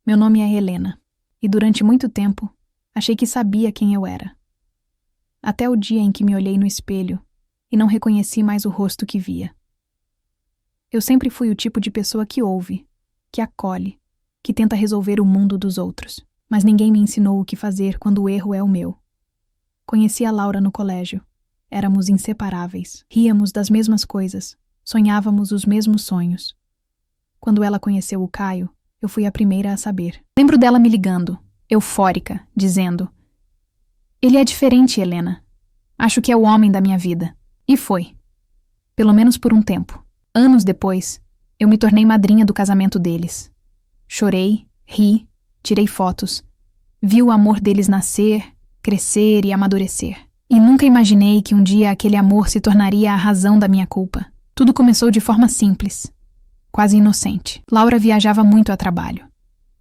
Meu nome é Helena, e durante muito tempo achei que sabia quem eu era. Até o dia em que me olhei no espelho e não reconheci mais o rosto que via. Eu sempre fui o tipo de pessoa que ouve, que acolhe, que tenta resolver o mundo dos outros, mas ninguém me ensinou o que fazer quando o erro é o meu. Conheci a Laura no colégio. Éramos inseparáveis, ríamos das mesmas coisas, sonhávamos os mesmos sonhos. Quando ela conheceu o Caio, eu fui a primeira a saber. Lembro dela me ligando, eufórica, dizendo: "Ele é diferente, Helena. Acho que é o homem da minha vida." E foi. Pelo menos por um tempo. Anos depois, eu me tornei madrinha do casamento deles. Chorei, ri, tirei fotos. Vi o amor deles nascer, crescer e amadurecer. E nunca imaginei que um dia aquele amor se tornaria a razão da minha culpa. Tudo começou de forma simples, quase inocente. Laura viajava muito a trabalho.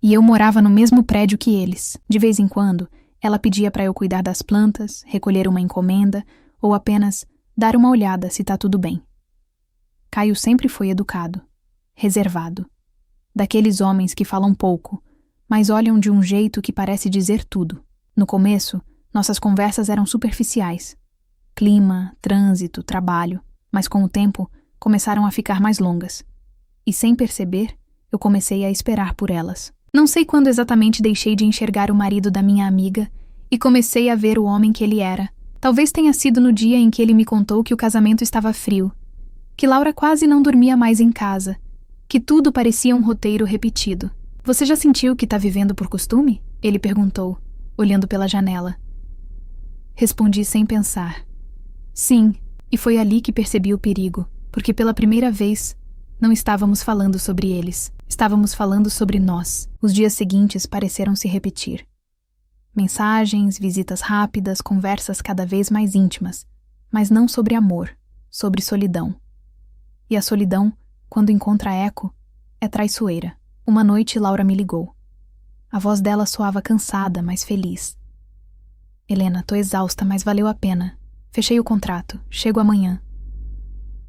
E eu morava no mesmo prédio que eles. De vez em quando, ela pedia para eu cuidar das plantas, recolher uma encomenda ou apenas dar uma olhada se tá tudo bem. Caio sempre foi educado, reservado. Daqueles homens que falam pouco, mas olham de um jeito que parece dizer tudo. No começo, nossas conversas eram superficiais. Clima, trânsito, trabalho. Mas com o tempo, começaram a ficar mais longas. E sem perceber, eu comecei a esperar por elas. Não sei quando exatamente deixei de enxergar o marido da minha amiga e comecei a ver o homem que ele era. Talvez tenha sido no dia em que ele me contou que o casamento estava frio, que Laura quase não dormia mais em casa, que tudo parecia um roteiro repetido. "Você já sentiu que está vivendo por costume?" Ele perguntou, olhando pela janela. Respondi sem pensar. Sim, e foi ali que percebi o perigo, porque pela primeira vez não estávamos falando sobre eles, estávamos falando sobre nós. Os dias seguintes pareceram se repetir. Mensagens, visitas rápidas, conversas cada vez mais íntimas, mas não sobre amor, sobre solidão. E a solidão, quando encontra eco, é traiçoeira. Uma noite Laura me ligou. A voz dela soava cansada, mas feliz. "Helena, tô exausta, mas valeu a pena. Fechei o contrato, chego amanhã."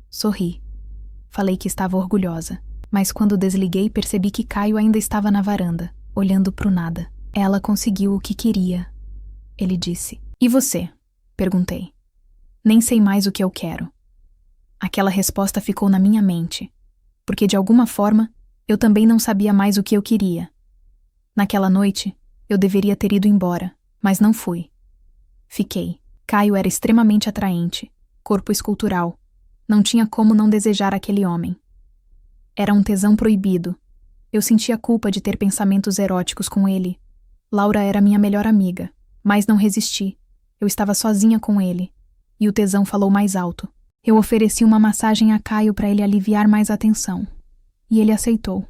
Sorri. Falei que estava orgulhosa, mas quando desliguei percebi que Caio ainda estava na varanda, olhando pro nada. "Ela conseguiu o que queria," ele disse. "E você?" perguntei. "Nem sei mais o que eu quero." Aquela resposta ficou na minha mente, porque de alguma forma eu também não sabia mais o que eu queria. Naquela noite, eu deveria ter ido embora, mas não fui. Fiquei. Caio era extremamente atraente, corpo escultural. Não tinha como não desejar aquele homem. Era um tesão proibido. Eu sentia culpa de ter pensamentos eróticos com ele. Laura era minha melhor amiga, mas não resisti. Eu estava sozinha com ele, e o tesão falou mais alto. Eu ofereci uma massagem a Caio para ele aliviar mais a tensão, e ele aceitou.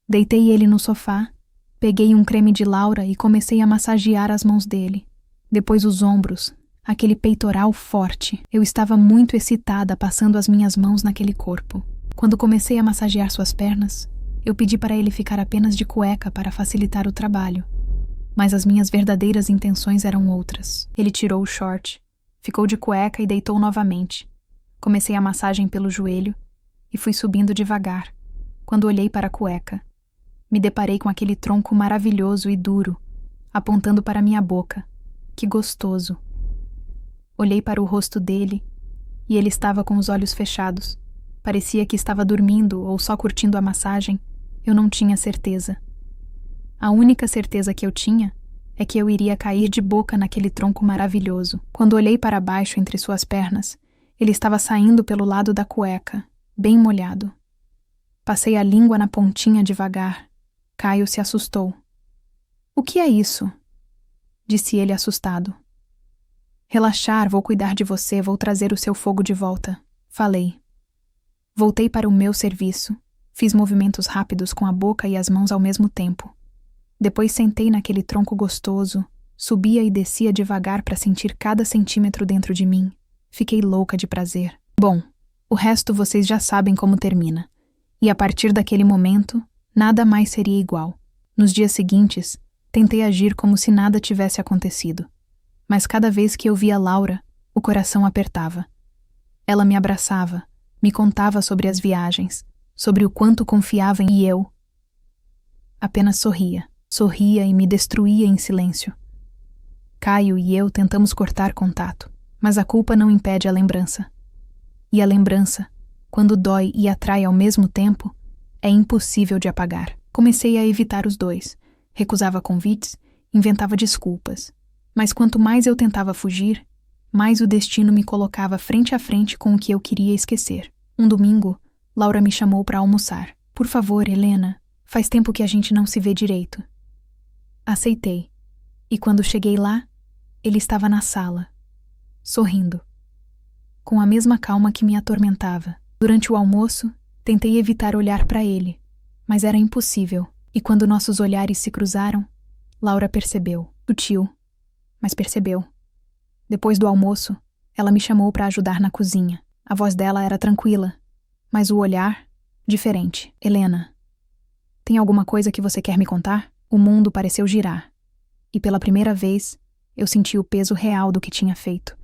Deitei ele no sofá, peguei um creme de Laura e comecei a massagear as mãos dele. Depois os ombros, aquele peitoral forte. Eu estava muito excitada passando as minhas mãos naquele corpo. Quando comecei a massagear suas pernas, eu pedi para ele ficar apenas de cueca para facilitar o trabalho. Mas as minhas verdadeiras intenções eram outras. Ele tirou o short, ficou de cueca e deitou novamente. Comecei a massagem pelo joelho e fui subindo devagar. Quando olhei para a cueca, me deparei com aquele tronco maravilhoso e duro, apontando para minha boca. Que gostoso! Olhei para o rosto dele e ele estava com os olhos fechados. Parecia que estava dormindo ou só curtindo a massagem. Eu não tinha certeza. A única certeza que eu tinha é que eu iria cair de boca naquele tronco maravilhoso. Quando olhei para baixo entre suas pernas, ele estava saindo pelo lado da cueca, bem molhado. Passei a língua na pontinha devagar. Caio se assustou. "O que é isso?" disse ele assustado. "Relaxar, vou cuidar de você, vou trazer o seu fogo de volta," falei. Voltei para o meu serviço. Fiz movimentos rápidos com a boca e as mãos ao mesmo tempo. Depois sentei naquele tronco gostoso, subia e descia devagar para sentir cada centímetro dentro de mim. Fiquei louca de prazer. Bom, o resto vocês já sabem como termina. E a partir daquele momento, nada mais seria igual. Nos dias seguintes, tentei agir como se nada tivesse acontecido. Mas cada vez que eu via Laura, o coração apertava. Ela me abraçava, me contava sobre as viagens, sobre o quanto confiava em eu. apenas sorria. Sorria e me destruía em silêncio. Caio e eu tentamos cortar contato, mas a culpa não impede a lembrança. E a lembrança, quando dói e atrai ao mesmo tempo, é impossível de apagar. Comecei a evitar os dois. Recusava convites, inventava desculpas. Mas quanto mais eu tentava fugir, mais o destino me colocava frente a frente com o que eu queria esquecer. Um domingo, Laura me chamou para almoçar. Por favor, Helena, faz tempo que a gente não se vê direito. Aceitei. E quando cheguei lá, ele estava na sala, sorrindo, com a mesma calma que me atormentava. Durante o almoço, tentei evitar olhar para ele, mas era impossível. E quando nossos olhares se cruzaram, Laura percebeu. Sutil, mas percebeu. Depois do almoço, ela me chamou para ajudar na cozinha. A voz dela era tranquila, mas o olhar, diferente. Helena, tem alguma coisa que você quer me contar? O mundo pareceu girar. E pela primeira vez, eu senti o peso real do que tinha feito.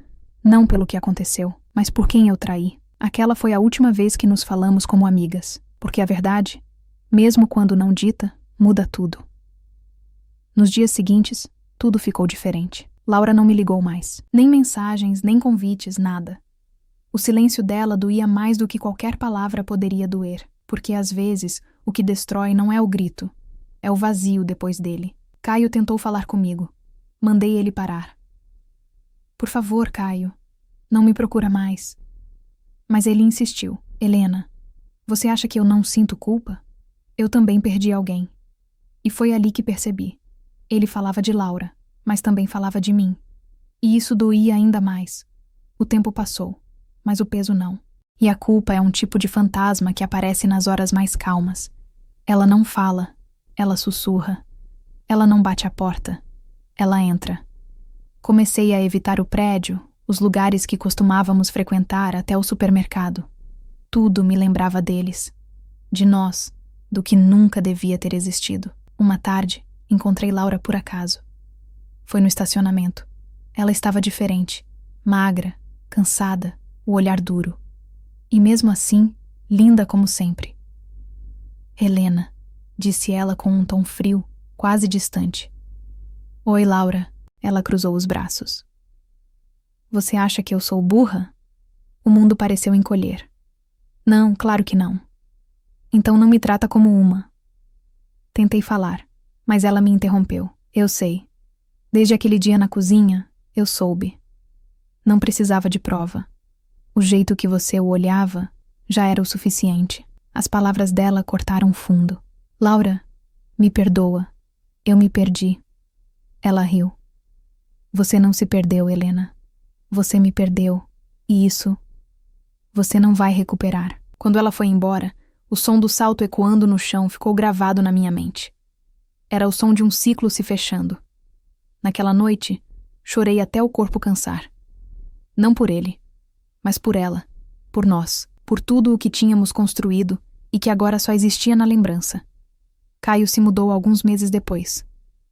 Não pelo que aconteceu, mas por quem eu traí. Aquela foi a última vez que nos falamos como amigas, porque a verdade, mesmo quando não dita, muda tudo. Nos dias seguintes, tudo ficou diferente. Laura não me ligou mais. Nem mensagens, nem convites, nada. O silêncio dela doía mais do que qualquer palavra poderia doer, porque às vezes o que destrói não é o grito, é o vazio depois dele. Caio tentou falar comigo. Mandei ele parar. Por favor, Caio, não me procura mais. Mas ele insistiu. Helena, você acha que eu não sinto culpa? Eu também perdi alguém. E foi ali que percebi. Ele falava de Laura, mas também falava de mim. E isso doía ainda mais. O tempo passou, mas o peso não. E a culpa é um tipo de fantasma que aparece nas horas mais calmas. Ela não fala, ela sussurra. Ela não bate a porta, ela entra. Comecei a evitar o prédio, os lugares que costumávamos frequentar até o supermercado. Tudo me lembrava deles, de nós, do que nunca devia ter existido. Uma tarde, encontrei Laura por acaso. Foi no estacionamento. Ela estava diferente, magra, cansada, o olhar duro. E mesmo assim, linda como sempre. Helena, disse ela com um tom frio, quase distante. Oi, Laura. Ela cruzou os braços. Você acha que eu sou burra? O mundo pareceu encolher. Não, claro que não. Então não me trata como uma. Tentei falar, mas ela me interrompeu. Eu sei. Desde aquele dia na cozinha, eu soube. Não precisava de prova. O jeito que você o olhava já era o suficiente. As palavras dela cortaram fundo. Laura, me perdoa. Eu me perdi. Ela riu. Você não se perdeu, Helena. Você me perdeu. E isso, você não vai recuperar. Quando ela foi embora, o som do salto ecoando no chão ficou gravado na minha mente. Era o som de um ciclo se fechando. Naquela noite, chorei até o corpo cansar. Não por ele, mas por ela, por nós, por tudo o que tínhamos construído e que agora só existia na lembrança. Caio se mudou alguns meses depois.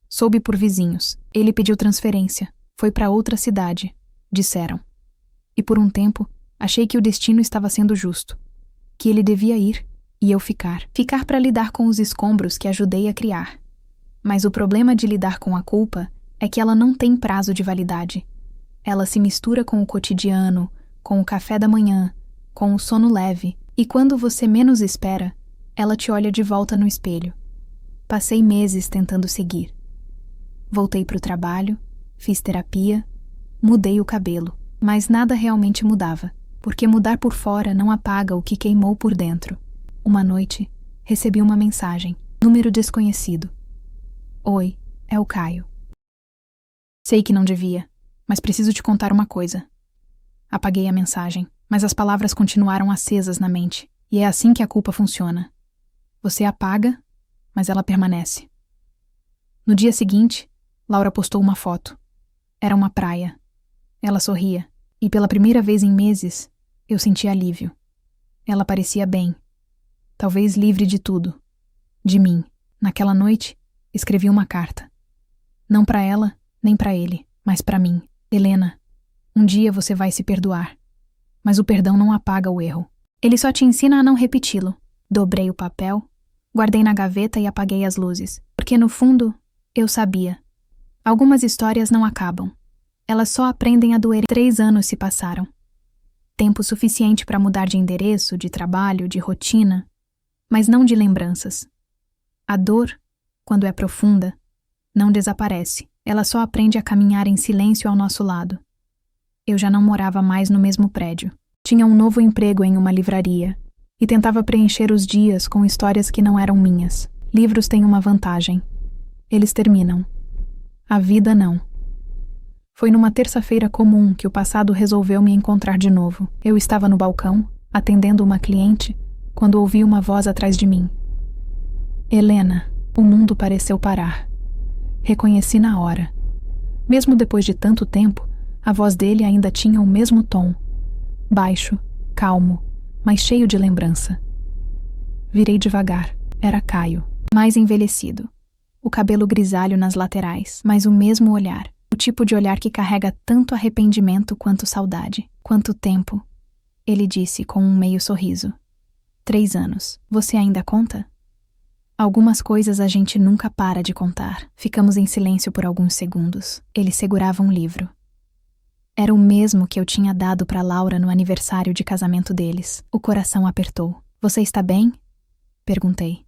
Soube por vizinhos. Ele pediu transferência. Foi para outra cidade, disseram. E por um tempo, achei que o destino estava sendo justo. Que ele devia ir e eu ficar. Ficar para lidar com os escombros que ajudei a criar. Mas o problema de lidar com a culpa é que ela não tem prazo de validade. Ela se mistura com o cotidiano, com o café da manhã, com o sono leve, e quando você menos espera, ela te olha de volta no espelho. Passei meses tentando seguir. Voltei para o trabalho, fiz terapia, mudei o cabelo, mas nada realmente mudava, porque mudar por fora não apaga o que queimou por dentro. Uma noite, recebi uma mensagem, número desconhecido. Oi, é o Caio. Sei que não devia, mas preciso te contar uma coisa. Apaguei a mensagem, mas as palavras continuaram acesas na mente, e é assim que a culpa funciona. Você apaga, mas ela permanece. No dia seguinte, Laura postou uma foto. Era uma praia. Ela sorria, e pela primeira vez em meses, eu senti alívio. Ela parecia bem. Talvez livre de tudo. De mim. Naquela noite, escrevi uma carta. Não para ela, nem para ele, mas para mim. Helena, um dia você vai se perdoar. Mas o perdão não apaga o erro. Ele só te ensina a não repeti-lo. Dobrei o papel, Guardei na gaveta e apaguei as luzes, porque no fundo, eu sabia. Algumas histórias não acabam. Elas só aprendem a doer. 3 anos se passaram. Tempo suficiente para mudar de endereço, de trabalho, de rotina, mas não de lembranças. A dor, quando é profunda, não desaparece. Ela só aprende a caminhar em silêncio ao nosso lado. Eu já não morava mais no mesmo prédio. Tinha um novo emprego em uma livraria e tentava preencher os dias com histórias que não eram minhas. Livros têm uma vantagem. Eles terminam. A vida não. Foi numa terça-feira comum que o passado resolveu me encontrar de novo. Eu estava no balcão, atendendo uma cliente, quando ouvi uma voz atrás de mim. Helena, o mundo pareceu parar. Reconheci na hora. Mesmo depois de tanto tempo, a voz dele ainda tinha o mesmo tom. Baixo, calmo, mas cheio de lembrança. Virei devagar. Era Caio, mais envelhecido. O cabelo grisalho nas laterais, mas o mesmo olhar. O tipo de olhar que carrega tanto arrependimento quanto saudade. Quanto tempo? Ele disse com um meio sorriso. 3 anos. Você ainda conta? Algumas coisas a gente nunca para de contar. Ficamos em silêncio por alguns segundos. Ele segurava um livro. Era o mesmo que eu tinha dado para Laura no aniversário de casamento deles. O coração apertou. Você está bem? Perguntei.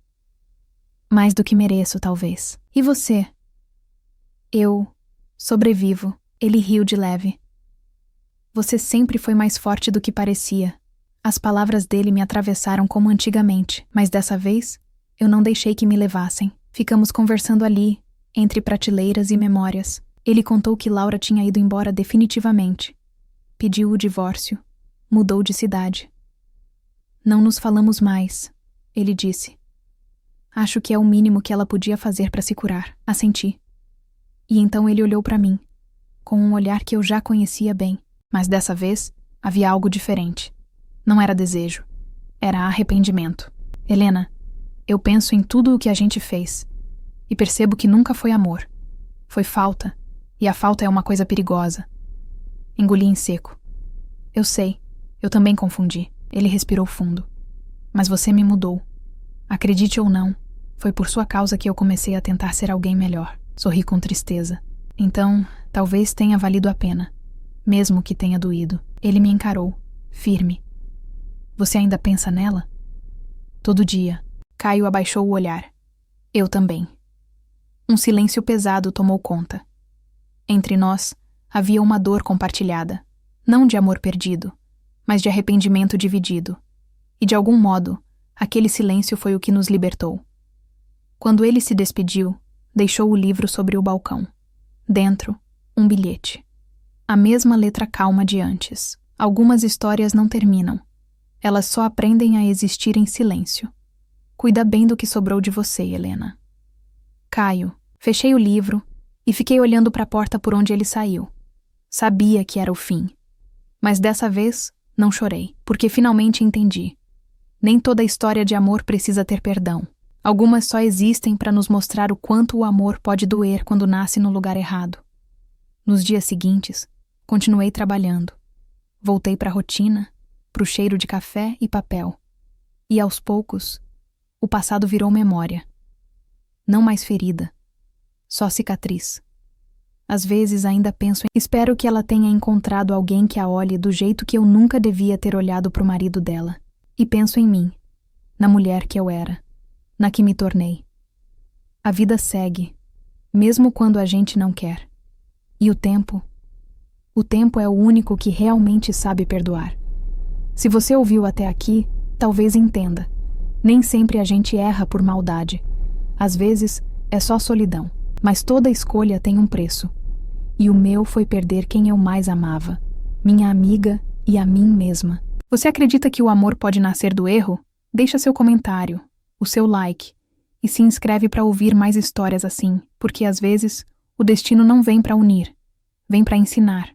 Mais do que mereço, talvez. E você? Eu sobrevivo. Ele riu de leve. Você sempre foi mais forte do que parecia. As palavras dele me atravessaram como antigamente, mas dessa vez eu não deixei que me levassem. Ficamos conversando ali, entre prateleiras e memórias. Ele contou que Laura tinha ido embora definitivamente. Pediu o divórcio. Mudou de cidade. Não nos falamos mais, ele disse. Acho que é o mínimo que ela podia fazer para se curar. Assenti. E então ele olhou para mim, com um olhar que eu já conhecia bem, mas dessa vez havia algo diferente. Não era desejo. Era arrependimento. Helena, eu penso em tudo o que a gente fez e percebo que nunca foi amor. Foi falta, e a falta é uma coisa perigosa. Engoli em seco. Eu sei, eu também confundi. Ele respirou fundo. Mas você me mudou. Acredite ou não, foi por sua causa que eu comecei a tentar ser alguém melhor. Sorri com tristeza. Então, talvez tenha valido a pena, mesmo que tenha doído. Ele me encarou, firme. Você ainda pensa nela? Todo dia. Caio abaixou o olhar. Eu também. Um silêncio pesado tomou conta. Entre nós, havia uma dor compartilhada. Não de amor perdido, mas de arrependimento dividido. E de algum modo, aquele silêncio foi o que nos libertou. Quando ele se despediu, deixou o livro sobre o balcão. Dentro, um bilhete. A mesma letra calma de antes. Algumas histórias não terminam. Elas só aprendem a existir em silêncio. Cuida bem do que sobrou de você, Helena. Caio. Fechei o livro e fiquei olhando para a porta por onde ele saiu. Sabia que era o fim. Mas dessa vez, não chorei, porque finalmente entendi. Nem toda história de amor precisa ter perdão. Algumas só existem para nos mostrar o quanto o amor pode doer quando nasce no lugar errado. Nos dias seguintes, continuei trabalhando. Voltei para a rotina, para o cheiro de café e papel. E aos poucos, o passado virou memória. Não mais ferida, só cicatriz. Às vezes ainda penso em... Espero que ela tenha encontrado alguém que a olhe do jeito que eu nunca devia ter olhado para o marido dela. E penso em mim, na mulher que eu era, na que me tornei. A vida segue, mesmo quando a gente não quer. E o tempo é o único que realmente sabe perdoar. Se você ouviu até aqui, talvez entenda. Nem sempre a gente erra por maldade. Às vezes, é só solidão. Mas toda escolha tem um preço. E o meu foi perder quem eu mais amava. Minha amiga e a mim mesma. Você acredita que o amor pode nascer do erro? Deixa seu comentário, o seu like. E se inscreve para ouvir mais histórias assim. Porque às vezes, o destino não vem para unir. Vem para ensinar.